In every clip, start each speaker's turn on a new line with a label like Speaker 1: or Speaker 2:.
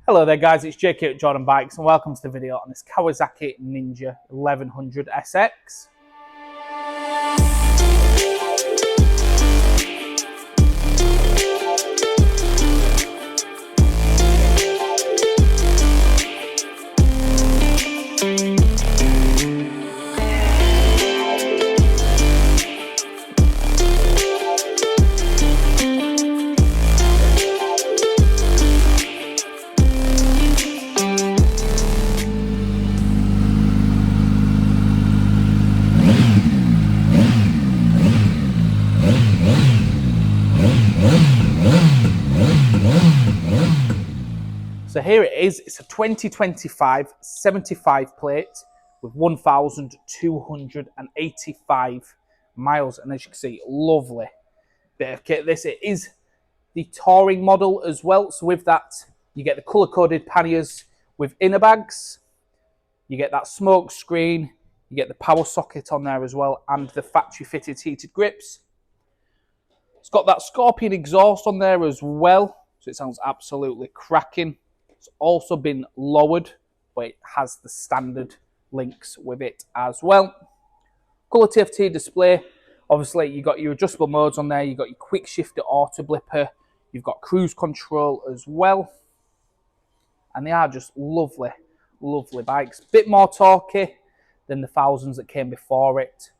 Speaker 1: Hello there guys, it's JK at Jordan Bikes and welcome to the video on this Kawasaki Ninja 1100 SX. So here it is, it's a 2025 75 plate with 1,285 miles, and as you can see, lovely bit of kit. This, it is the touring model as well, so with that you get the colour coded panniers with inner bags, you get that smoke screen, you get the power socket on there as well, and the factory fitted heated grips. It's got that Scorpion exhaust on there as well, so it sounds absolutely cracking. It's also been lowered, but it has the standard links with it as well. Colour TFT display. Obviously, you've got your adjustable modes on there. You've got your quickshifter, autoblipper. You've got cruise control as well. And they are just lovely, lovely bikes. Bit more torquey than the thousands that came before it,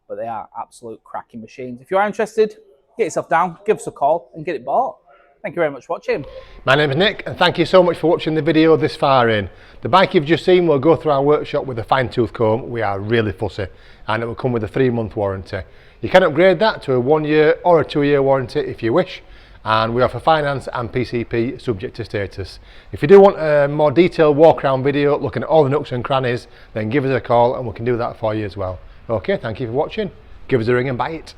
Speaker 1: but they are absolute cracking machines. If you are interested, get yourself down, give us a call and get it bought. Thank you very much for watching.
Speaker 2: My name is Nick and thank you so much for watching the video this far in. The bike you've just seen will go through our workshop with a fine tooth comb. We are really fussy, and it will come with a 3-month warranty. You can upgrade that to a 1-year or a 2-year warranty if you wish, and we offer finance and PCP subject to status. If you do want a more detailed walk around video looking at all the nooks and crannies, then give us a call and we can do that for you as well. Okay, thank you for watching. Give us a ring and buy it.